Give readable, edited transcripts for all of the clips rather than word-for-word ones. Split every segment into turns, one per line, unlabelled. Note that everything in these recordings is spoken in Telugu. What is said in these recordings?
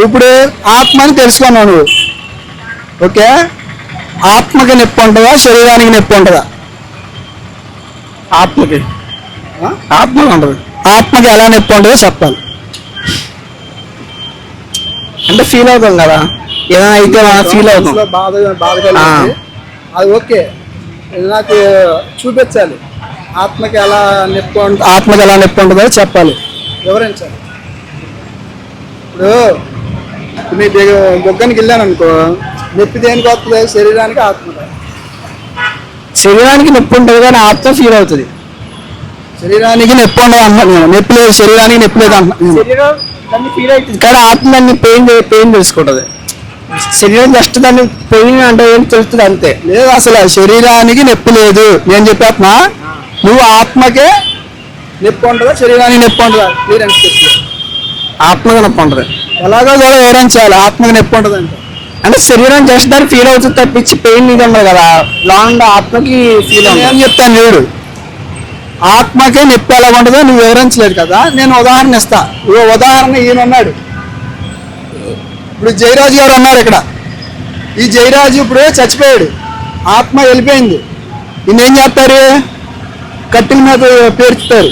ఇప్పుడు ఆత్మ అని తెలుసుకున్నావు నువ్వు. ఓకే, ఆత్మకి నొప్పి ఉంటుందా, శరీరానికి నొప్పి ఉంటుందా?
ఆత్మకి
ఆత్మకి ఉంటుంది. ఆత్మకి ఎలా నొప్పి ఉంటుందో చెప్పాలి.
అంటే ఫీల్ అవుతాం కదా, ఏదైనా అయితే ఫీల్ అవుతాం.
బాధ కలిగింది. అది ఓకే, నాకు చూపించాలి. ఆత్మకి ఎలా నొప్పి ఆత్మకి ఎలా నొప్పి ఉంటుందో చెప్పాలి, వివరించాలి. ఇప్పుడు మీ బొగ్గనికి వెళ్ళాను అనుకో, నొప్పి దేనికి వస్తుంది? శరీరానికి, ఆత్మకి.
శరీరానికి నొప్పి ఉంటుంది కానీ ఆత్మ ఫీల్ అవుతుంది.
శరీరానికి నొప్పి ఉండదు అంటున్నాను నేను, నొప్పి లేదు, శరీరానికి నొప్పి లేదు అంటున్నాను.
శరీరం దాన్ని ఫీల్ అవుతుంది కానీ ఆత్మ దాన్ని పెయిన్ తెలుసుకుంటుంది. శరీరం జస్ట్ దాన్ని పెయిన్ అంటే ఏం తెలుస్తుంది అంతే.
లేదు, అసలు శరీరానికి నొప్పి లేదు నేను చెప్పేస్తున్నా. నువ్వు ఆత్మకే నొప్పి ఉంటుందా, శరీరానికి నొప్పి ఉంటుందా? క్లియరెన్స్ చెప్పి.
ఆత్మగా నొప్పి ఉంటుంది.
ఎలాగో కూడా వివరించాలి. ఆత్మకి నొప్పి ఉంటుంది
అంటే శరీరం జస్ట్ దాన్ని ఫీల్ అవుతుంది తప్పించి పెయిన్ ఇది ఉండదు కదా. లాంగ్ ఆత్మకి ఫీల్
ఏం చెప్తాను చూడు. ఆత్మకే నొప్పి ఎలా ఉంటుందో నువ్వు వివరించలేదు కదా, నేను ఉదాహరణ ఇస్తా. ఉదాహరణ ఈయన ఉన్నాడు, ఇప్పుడు జయరాజు గారు ఉన్నారు ఇక్కడ. ఈ జయరాజు ఇప్పుడు చచ్చిపోయాడు, ఆత్మ వెళ్ళిపోయింది. ఈయన ఏం చేస్తారు? కట్టెల మీద పేర్చుతారు,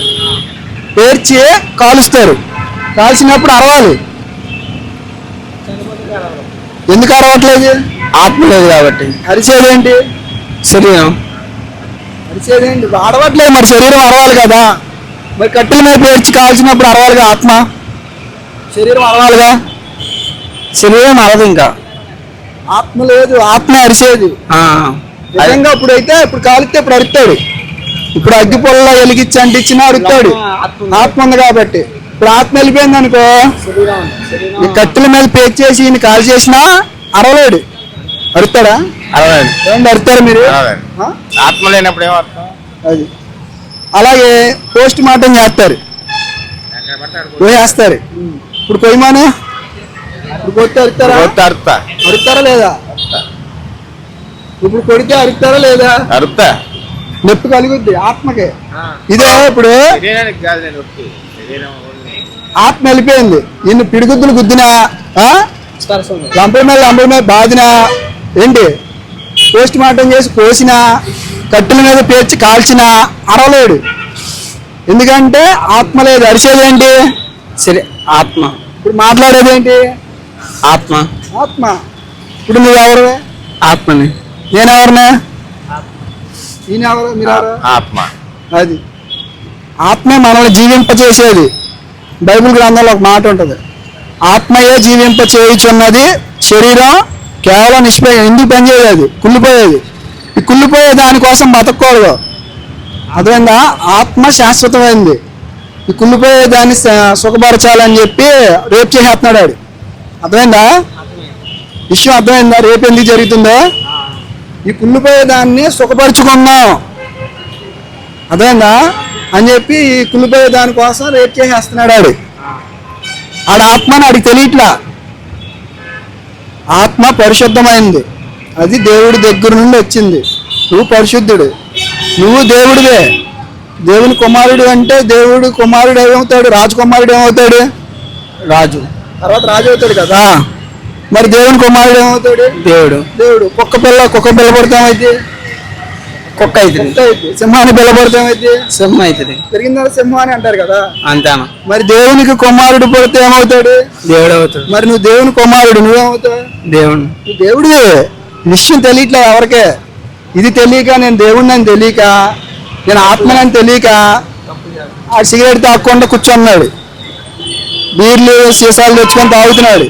పేర్చి కాలుస్తారు. కాల్చినప్పుడు అరవాలి. ఎందుకు అరవట్లేదు?
ఆత్మ లేదు కాబట్టి.
అరిచేదేంటి?
శరీరం.
అరిచేదేంటి? అరవట్లేదు, మరి శరీరం అరవాలి కదా. మరి కట్టెల మీద పేర్చి కాల్చినప్పుడు అరవాలిగా ఆత్మ, శరీరం అరవాలిగా.
శరీరం అరదు ఇంకా.
ఆత్మ లేదు, ఆత్మ అరిచేది. నిజంగా ఇప్పుడు కాలిస్తే ఇప్పుడు అరుతాడు. ఇప్పుడు అగ్గి పొలలో వెలిగించి అంటించినా అరుతాడు, ఆత్మ ఉంది కాబట్టి. ఇప్పుడు ఆత్మ వెళ్ళిపోయింది అనుకో, ఈ కట్టెల మీద పేర్చేసి ఈయన కాల్ చేసినా అరవలేడు. అరుతాడా?
అరవలేదు.
ఏమండి అరుతారు మీరు?
ఆత్మ లేనప్పుడు ఏమర్థం?
అది అలాగే పోస్ట్ మార్టం చేస్తారు, పోయేస్తారు. ఇప్పుడు కొయ్యమాను, ఇప్పుడు కొట్టి అరుతారా? అరుతారా లేదా? ఇప్పుడు కొడితే అరుతారా లేదా?
అరుతా.
నొప్పి కలుగుద్ది ఆత్మకే. ఇదే ఇప్పుడు ఆత్మ వెళ్ళిపోయింది, ఇన్ని పిడిగుద్దులు గుద్దినా, లంపల మీద బాదినా, ఏంటి పోస్ట్ మార్టం చేసి కోసినా, కట్టెల మీద పేర్చి కాల్చినా అరవలేడు. ఎందుకంటే ఆత్మ లేదు. అరిచేదేంటి?
సరే ఆత్మ.
ఇప్పుడు మాట్లాడేది ఏంటి?
ఆత్మ.
ఆత్మ. ఇప్పుడు నువ్వెవరు?
ఆత్మని.
నేనెవరినా? ఈయనెవరు? మీరెవరు?
ఆత్మ.
అది ఆత్మే మనల్ని జీవింపచేసేది. బైబిల్ గ్రంథంలో ఒక మాట ఉంటుంది, ఆత్మయే జీవింప చేయుచున్నది, శరీరం కేవలం ఎందుకు పనిచేయదు? అది కుళ్ళిపోయేది. ఈ కుళ్ళిపోయే దానికోసం బతకూడదు. అదేందా? ఆత్మ శాశ్వతమైంది. ఈ కుళ్ళిపోయే దాన్ని సుఖపరచాలని చెప్పి రేపు చేసేస్తున్నాడు వాడు. అర్థమైందా విషయం? అర్థమైందా రేపు ఎందుకు జరుగుతుందో? ఈ కుళ్ళిపోయే దాన్ని సుఖపరుచుకున్నాం, అర్థమైందా అని చెప్పి ఈ కుళ్ళిపోయే దానికోసం రేపు చేసేస్తున్నాడు వాడు. ఆడ ఆత్మని ఆడికి తెలియట్లా. ఆత్మ పరిశుద్ధమైంది, అది దేవుడి దగ్గర నుండి వచ్చింది. నువ్వు పరిశుద్ధుడు, నువ్వు దేవుడివే. దేవుని కుమారుడు అంటే దేవుడు కుమారుడు ఏమవుతాడు? రాజకుమారుడు ఏమవుతాడు?
రాజు.
తర్వాత రాజు అవుతాడు కదా. మరి దేవుని కుమారుడు ఏమవుతాడు?
దేవుడు.
దేవుడు. కుక్క పిల్ల పడితే ఏమైంది?
కుక్క అవుతుంది.
సింహాన్ని పిల్ల పడితే ఏమైంది?
సింహం అవుతుంది.
పెరిగిందా సింహం అని అంటారు కదా,
అంతేనా?
మరి దేవునికి కుమారుడు పడితే ఏమవుతాడు?
దేవుడు అవుతాడు.
మరి నువ్వు దేవుని కుమారుడు, నువ్వేమవుతావు?
దేవుడు.
నువ్వు దేవుడివే. విషయం తెలియట్లే ఎవరికే. ఇది తెలియక, నేను దేవుడిని అని తెలియక, నేను ఆత్మని తెలియక ఆ సిగరెట్ తాగకుండా కూర్చున్నాడు, బీర్లు సీసాలు తెచ్చుకొని తాగుతున్నాడు.